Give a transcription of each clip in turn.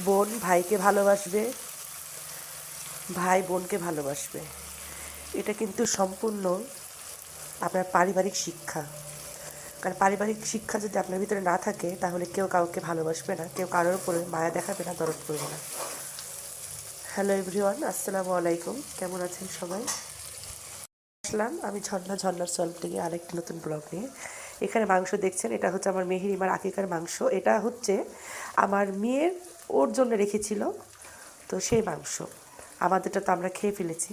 বোন ভাইকে ভালোবাসবে, ভাই বোনকে ভালোবাসবে। এটা কিন্তু সম্পূর্ণ আপনার পারিবারিক শিক্ষা। কারণ পারিবারিক শিক্ষা যদি আপনার ভিতরে না থাকে তাহলে কেউ কাউকে ভালোবাসবে না, কেউ কারোর উপরে মায়া দেখাবে না, দরদ করবে না। হ্যালো এভরিওয়ান, আসসালামু আলাইকুম। কেমন আছেন সবাই? আসলাম আমি ঝর্ণার চল থেকে আরেকটি নতুন ব্লগ নিয়ে। এখানে মাংস দেখছেন, এটা হচ্ছে আমার মেহেরিমার আকিকার মাংস। এটা হচ্ছে আমার মেয়ের ওর জন্য রেখেছিল, তো সেই মাংস আমাদেরটা তো আমরা খেয়ে ফেলেছি।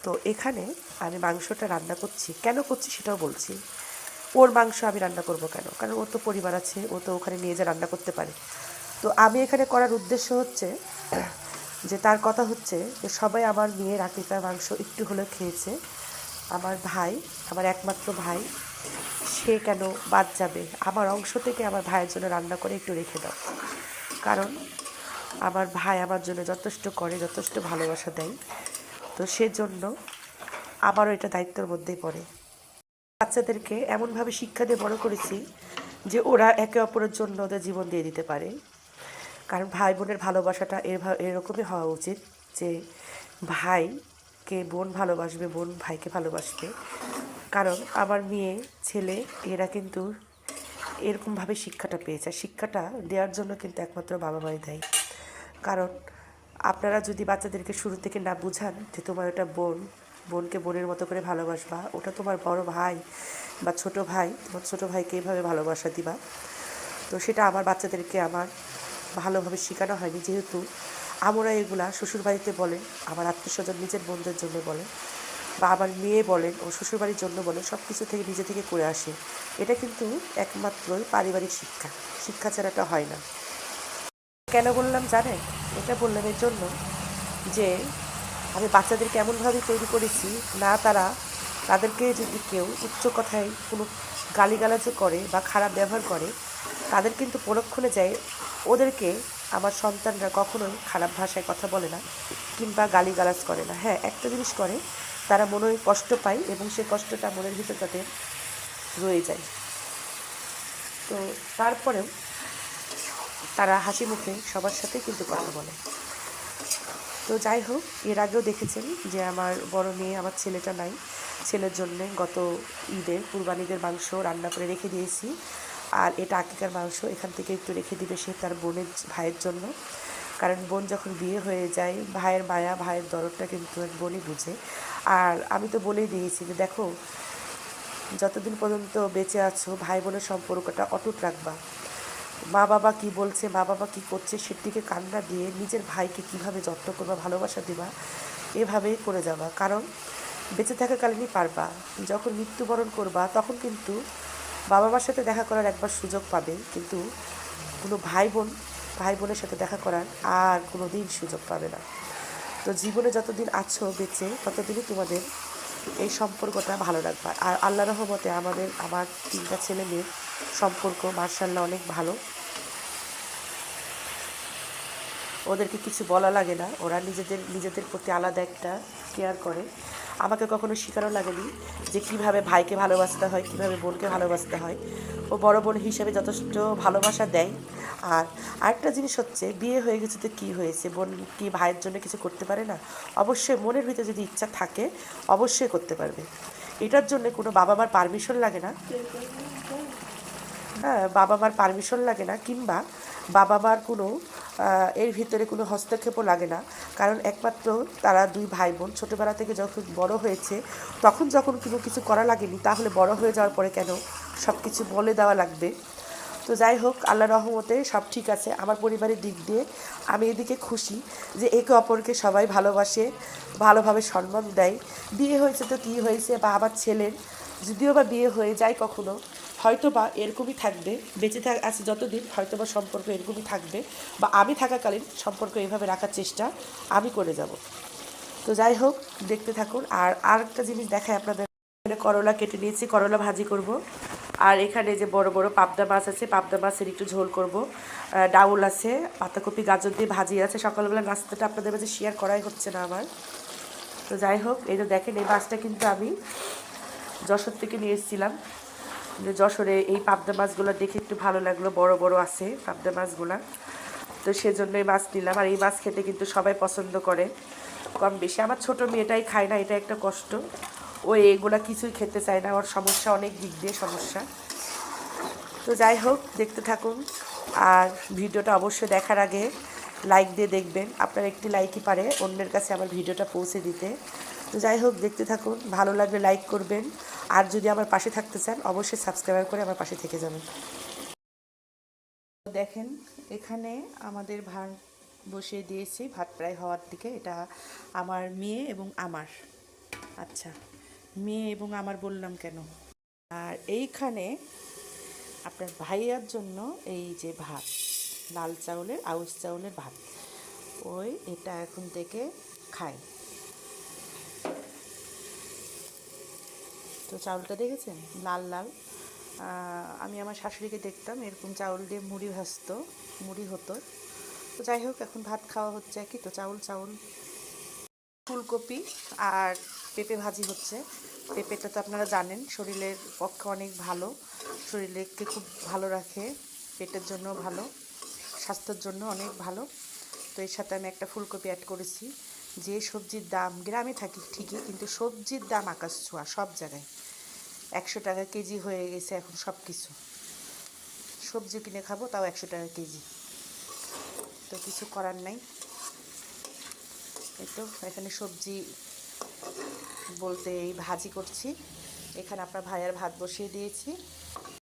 তো এখানে আমি মাংসটা রান্না করছি, কেন করছি সেটাও বলছি। ওর মাংস আমি রান্না করব কেন? কারণ ওর তো পরিবার আছে, ও তো ওখানে নিয়ে যা রান্না করতে পারে। তো আমি এখানে করার উদ্দেশ্য হচ্ছে যে, তার কথা হচ্ছে যে সবাই আমার মেয়ের আকিকার মাংস একটু হলেও খেয়েছে। আমার ভাই, আমার একমাত্র ভাই, সে কেন বাদ যাবে? আমার অংশ থেকে আমার ভাইয়ের জন্য রান্না করে একটু রেখে দাও। কারণ আমার ভাই আমার জন্য যথেষ্ট করে, যথেষ্ট ভালোবাসা দেয়। তো সেজন্য আমারও এটা দায়িত্বের মধ্যেই পড়ে। বাচ্চাদেরকে এমনভাবে শিক্ষা দিয়ে বড় করেছি যে ওরা একে অপরের জন্য ওদের জীবন দিয়ে দিতে পারে। কারণ ভাই বোনের ভালোবাসাটা এরকমই হওয়া উচিত যে ভাইকে বোন ভালোবাসবে, বোন ভাইকে ভালোবাসবে। কারণ আমার মেয়ে ছেলে এরা কিন্তু এরকমভাবে শিক্ষাটা পেয়েছে। শিক্ষাটা দেওয়ার জন্য কিন্তু একমাত্র বাবা মাই দেয়। কারণ আপনারা যদি বাচ্চাদেরকে শুরু থেকে না বুঝান যে তোমার ওটা বোন, বোনকে বোনের মতো করে ভালোবাসবা, ওটা তোমার বড় ভাই বা ছোট ভাই, তোমার ছোট ভাইকে এইভাবে ভালোবাসা দিবা, তো সেটা আমার বাচ্চাদেরকে আমার ভালোভাবে শেখানো হয়নি। যেহেতু আমরা এগুলা শ্বশুরবাড়িতে বলেন, আমার আত্মীয়স্বজন নিজের বোনদের জন্য বলেন, বা আমার মেয়ে বলেন ও শ্বশুরবাড়ির জন্য বলেন, সব কিছু থেকে নিজে থেকে করে আসে। এটা কিন্তু একমাত্রই পারিবারিক শিক্ষা, শিক্ষা ছাড়াটা হয় না। কেন বললাম জানেন? এটা বললাম এর জন্য যে আমি বাচ্চাদেরকে এমনভাবে তৈরি করেছি, না তাদেরকে যদি কেউ উচ্চ কথায় কোনো গালিগালাজও করে বা খারাপ ব্যবহার করে, তাদের কিন্তু পরক্ষণে যায় ওদেরকে আমার সন্তানরা কখনোই খারাপ ভাষায় কথা বলে না কিংবা গালিগালাজ করে না। হ্যাঁ, একটা জিনিস করে, তারা মনে কষ্ট পায় এবং সে কষ্টটা মনের ভিতর তাদের রয়ে যায়। তো তারপরেও তারা হাসি মুখে সবার সাথে কিন্তু কথা বলে। তো যাই হোক, এর আগেও দেখেছেন যে আমার বড় মেয়ে, আমার ছেলেটা নাই, ছেলের জন্যে গত ঈদের কুরবানিদের মাংস রান্না করে রেখে দিয়েছি। আর এটা আকিকার মাংস, এখান থেকে একটু রেখে দিবে সে তার বোনের ভাইয়ের জন্য। কারণ বোন যখন বিয়ে হয়ে যায়, ভাইয়ের মায়া, ভাইয়ের দরদটা কিন্তু এক বোনই বুঝে। আর আমি তো বলেই দিয়েছি যে দেখো, যতদিন পর্যন্ত বেঁচে আছো ভাই বোনের সম্পর্কটা অটুট রাখবা। মা বাবা কী বলছে, মা বাবা কী করছে সেদিকে কান না দিয়ে নিজের ভাইকে কীভাবে যত্ন করবা, ভালোবাসা দিবা, এভাবেই করে যাবা। কারণ বেঁচে থাকাকালীনই পারবা, যখন মৃত্যুবরণ করবা তখন কিন্তু বাবা মার সাথে দেখা করার একবার সুযোগ পাবে, কিন্তু কোনো ভাই বোনের সাথে দেখা করার আর কোনো দিন সুযোগ পাবে না। তো জীবনে যতদিন আছো বেঁচে, ততদিনই তোমাদের এই সম্পর্কটা ভালো রাখবা। আর আল্লাহ রহমতে আমার 3টা ছেলে মেয়ের সম্পর্ক মাশাআল্লাহ অনেক ভালো। ওদেরকে কিছু বলা লাগে না, ওরা নিজেদের প্রতি আলাদা একটা কেয়ার করে। আমাকে কখনো শেখানো লাগেনি যে কীভাবে ভাইকে ভালোবাসতে হয়, কীভাবে বোনকে ভালোবাসতে হয়। ও বড় বোন হিসেবে যথেষ্ট ভালোবাসা দেয়। আর আরেকটা জিনিস হচ্ছে, বিয়ে হয়ে গেছে তো কী হয়েছে, বোন কি ভাইয়ের জন্য কিছু করতে পারে না? অবশ্যই মনের ভিতরে যদি ইচ্ছা থাকে অবশ্যই করতে পারবে। এটার জন্য কোনো বাবা মার পারমিশন লাগে না। হ্যাঁ, বাবা মার পারমিশন লাগে না, কিংবা বাবা মার কোনো এর ভিতরে কোনো হস্তক্ষেপও লাগে না। কারণ একমাত্র তারা 2 ভাই বোন ছোটোবেলা থেকে যখন বড় হয়েছে, তখন যখন কোনো কিছু করা লাগেনি, তাহলে বড় হয়ে যাওয়ার পরে কেন সব কিছু বলে দেওয়া লাগবে? তো যাই হোক, আল্লাহর রহমতে সব ঠিক আছে। আমার পরিবারের দিক দিয়ে আমি এদিকে খুশি যে একে অপরকে সবাই ভালোবাসে, ভালোভাবে সম্মান দেয়। বিয়ে হয়েছে তো কী হয়েছে, বা আমার ছেলের যদিও বা বিয়ে হয়ে যায় কখনো, হয়তো বা এরকমই থাকবে, বেঁচে আছে যতদিন হয়তো বা সম্পর্ক এরকমই থাকবে, বা আমি থাকাকালীন সম্পর্ক এভাবে রাখার চেষ্টা আমি করে যাব। তো যাই হোক, দেখতে থাকুন। আর আরেকটা জিনিস দেখায় আপনাদের, এখানে করলা কেটে নিয়েছি, করলা ভাজি করব। আর এখানে যে বড় বড় পাবদা মাছ আছে, পাবদা মাছের একটু ঝোল করব। ডাউল আছে, পাতাকপি গাজর দিয়ে ভাজি আছে। সকালবেলা নাস্তাটা আপনাদের মাঝে শেয়ার করাই হচ্ছে না আমার। তো যাই হোক, এই যে দেখেন, এই মাছটা কিন্তু আমি যশোর থেকে নিয়ে এসেছিলাম। যশোরে এই পাবদা মাছগুলো দেখে একটু ভালো লাগলো, বড় বড় আছে পাবদা মাছগুলো। তো সেজন্যই মাছ নিলাম। আর এই মাছ খেতে কিন্তু সবাই পছন্দ করে কম বেশি। আমার ছোট মেয়েটাই খায় না, এটা একটা কষ্ট। ও এগুলা কিছুই খেতে চায় না, ওর সমস্যা, অনেক দিক দিয়ে সমস্যা। তো যাই হোক, দেখতে থাকুন। আর ভিডিওটা অবশ্যই দেখার আগে লাইক দিয়ে দেখবেন। আপনার একটি লাইকই পারে অন্যের কাছে আমার ভিডিওটা পৌঁছে দিতে। তো যাই হোক, দেখতে থাকুন। ভালো লাগলে লাইক করবেন। আর যদি আমার পাশে থাকতে চান অবশ্যই সাবস্ক্রাইব করে আমার পাশে থেকে যাবেন। দেখেন, এখানে আমাদের ভাত বসিয়ে দিয়েছি, ভাত প্রায় হওয়ার দিকে। এটা আমার মেয়ে এবং আমার, আচ্ছা মেয়ে এবং আমার বললাম কেন, আর এইখানে আপনার ভাইয়ার জন্য এই যে ভাত, লাল চাউলের, আউশ চাউলের ভাত, ওই এটা এখন থেকে খাই। তো চাউলটা দেখেছেন লাল লাল। আমি আমার শাশুড়িকে দেখতাম এরকম চাউল দিয়ে মুড়ি ভাজতো, মুড়ি হতো। তো যাই হোক, এখন ভাত খাওয়া হচ্ছে কি। তো চাউল চাউল ফুলকপি আর পেঁপে ভাজি হচ্ছে। পেঁপেটা তো আপনারা জানেন শরীরের পক্ষে অনেক ভালো, শরীরকে খুব ভালো রাখে, পেটের জন্য ভালো, স্বাস্থ্যের জন্য অনেক ভালো। তো এর সাথে আমি একটা ফুলকপি অ্যাড করেছি। যে সবজির দাম, গ্রামে থাকি ঠিকই, কিন্তু সবজির দাম আকাশ ছোঁয়া সব জায়গায়। 100 টাকা কেজি হয়ে গেছে এখন সব কিছু। সবজি কিনে খাবো তাও 100 টাকা কেজি। তো কিছু করার নাই। এই তো এখানে সবজি বলতে এই ভাজি করছি। এখানে আপনার ভাইয়ার ভাত বসিয়ে দিয়েছি।